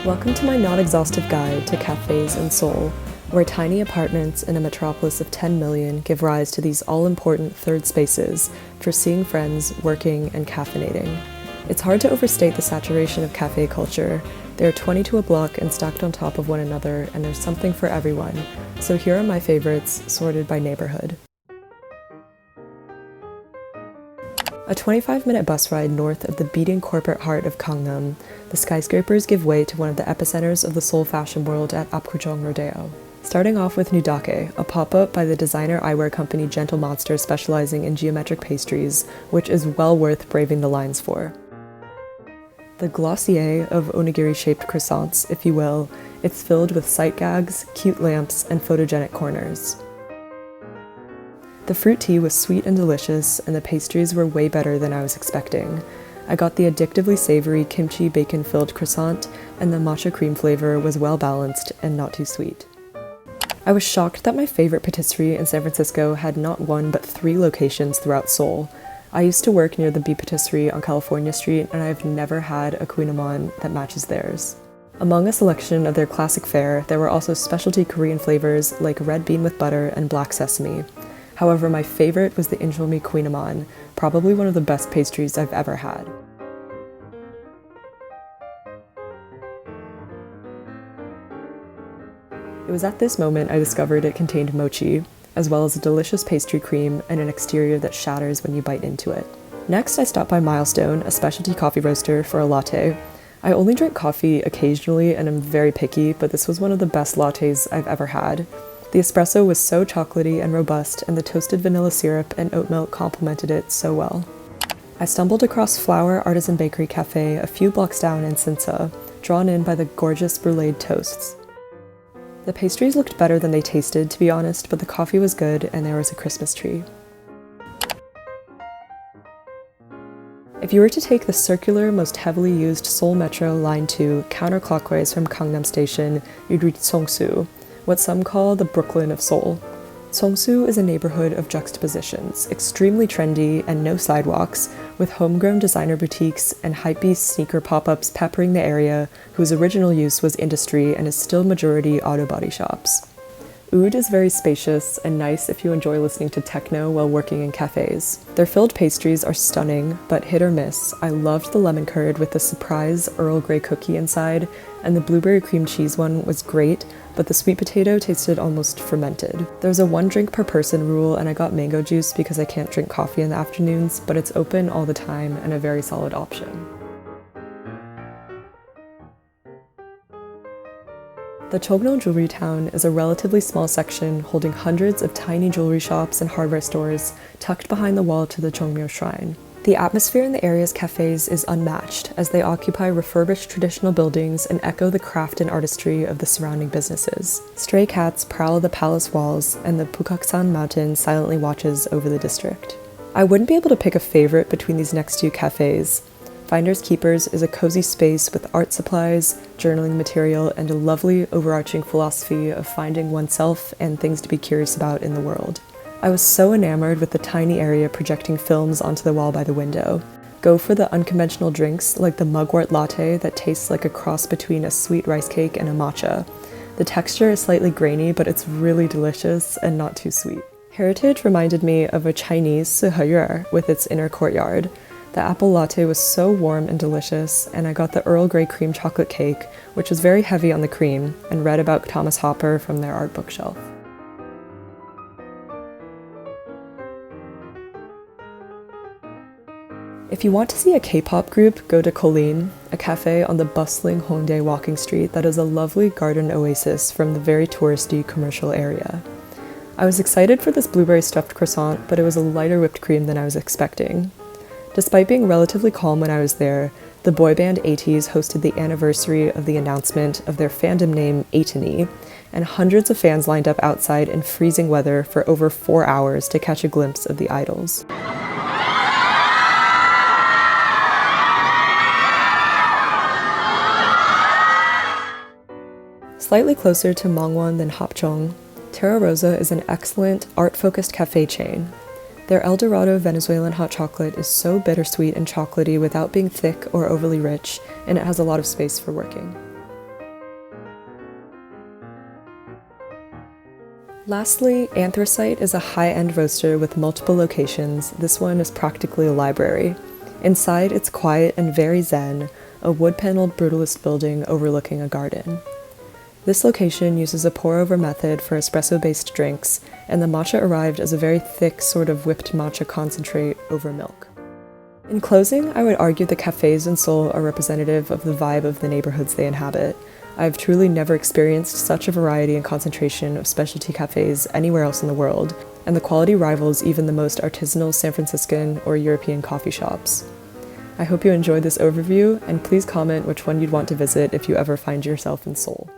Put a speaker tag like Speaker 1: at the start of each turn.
Speaker 1: Welcome to my non-exhaustive guide to cafes in Seoul, where tiny apartments in a metropolis of 10 million give rise to these all-important third spaces for seeing friends, working, and caffeinating. It's hard to overstate the saturation of cafe culture. There are 20 to a block and stacked on top of one another, and there's something for everyone. So here are my favorites, sorted by neighborhood. A 25-minute bus ride north of the beating corporate heart of Gangnam, the skyscrapers give way to one of the epicenters of the Seoul fashion world at apgu-jeong rodeo. Starting off with Nudake, a pop-up by the designer eyewear company Gentle Monster specializing in geometric pastries, which is well worth braving the lines for. The glossier of onigiri-shaped croissants, if you will, it's filled with sight gags, cute lamps, and photogenic corners. The fruit tea was sweet and delicious, and the pastries were way better than I was expecting. I got the addictively savory kimchi bacon-filled croissant, and the matcha cream flavor was well balanced and not too sweet. I was shocked that my favorite patisserie in San Francisco had not one but 3 locations throughout Seoul. I used to work near the Bee Patisserie on California Street, and I've never had a kouign-amann that matches theirs. Among a selection of their classic fare, there were also specialty Korean flavors like red bean with butter and black sesame. However, my favorite was the injeolmi kouign-amann, probably one of the best pastries I've ever had. It was at this moment I discovered it contained mochi, as well as a delicious pastry cream and an exterior that shatters when you bite into it. Next, I stopped by Milestone, a specialty coffee roaster, for a latte. I only drink coffee occasionally and am very picky, but this was one of the best lattes I've ever had. The espresso was so chocolatey and robust, and the toasted vanilla syrup and oat milk complemented it so well. I stumbled across Flower Artisan Bakery Cafe a few blocks down in Sinsa, drawn in by the gorgeous bruleed toasts. The pastries looked better than they tasted, to be honest, but the coffee was good and there was a Christmas tree. If you were to take the circular, most heavily used Seoul Metro Line 2 counterclockwise from Gangnam Station, you'd reach seongsu, what some call the Brooklyn of Seoul. Seongsu is a neighborhood of juxtapositions, extremely trendy and no sidewalks, with homegrown designer boutiques and hypebeast sneaker pop-ups peppering the area, whose original use was industry and is still majority auto body shops. Oud is very spacious and nice if you enjoy listening to techno while working in cafes. Their filled pastries are stunning, but hit or miss. I loved the lemon curd with the surprise Earl Grey cookie inside, and the blueberry cream cheese one was great, but the sweet potato tasted almost fermented. There's a 1 drink per person rule, and I got mango juice because I can't drink coffee in the afternoons, but it's open all the time and a very solid option. The Jongno Jewelry Town is a relatively small section holding hundreds of tiny jewelry shops and hardware stores tucked behind the wall to the Jongmyo Shrine. The atmosphere in the area's cafes is unmatched, as they occupy refurbished traditional buildings and echo the craft and artistry of the surrounding businesses. Stray cats prowl the palace walls, and the Bukaksan Mountain silently watches over the district. I wouldn't be able to pick a favorite between these next 2 cafes. Finders Keepers is a cozy space with art supplies, journaling material, and a lovely overarching philosophy of finding oneself and things to be curious about in the world. I was so enamored with the tiny area projecting films onto the wall by the window. Go for the unconventional drinks like the mugwort latte that tastes like a cross between a sweet rice cake and a matcha. The texture is slightly grainy, but it's really delicious and not too sweet. Heritage reminded me of a Chinese siheyue with its inner courtyard. The apple latte was so warm and delicious, and I got the Earl Grey cream chocolate cake, which was very heavy on the cream, and read about Thomas Hopper from their art bookshelf. If you want to see a K-pop group, go to Kolin, a cafe on the bustling Hongdae walking street that is a lovely garden oasis from the very touristy commercial area. I was excited for this blueberry stuffed croissant, but it was a lighter whipped cream than I was expecting. Despite being relatively calm when I was there, the boy band ATEEZ hosted the anniversary of the announcement of their fandom name ATEEZ, and hundreds of fans lined up outside in freezing weather for over 4 hours to catch a glimpse of the idols. Slightly closer to Mangwon than hapjeong, Terra Rosa is an excellent, art-focused cafe chain. Their El Dorado Venezuelan hot chocolate is so bittersweet and chocolatey without being thick or overly rich, and it has a lot of space for working. Lastly, Anthracite is a high-end roaster with multiple locations. This one is practically a library. Inside, it's quiet and very zen, a wood-paneled brutalist building overlooking a garden. This location uses a pour-over method for espresso-based drinks, and the matcha arrived as a very thick sort of whipped matcha concentrate over milk. In closing, I would argue the cafes in Seoul are representative of the vibe of the neighborhoods they inhabit. I've truly never experienced such a variety and concentration of specialty cafes anywhere else in the world, and the quality rivals even the most artisanal San Franciscan or European coffee shops. I hope you enjoyed this overview, and please comment which one you'd want to visit if you ever find yourself in Seoul.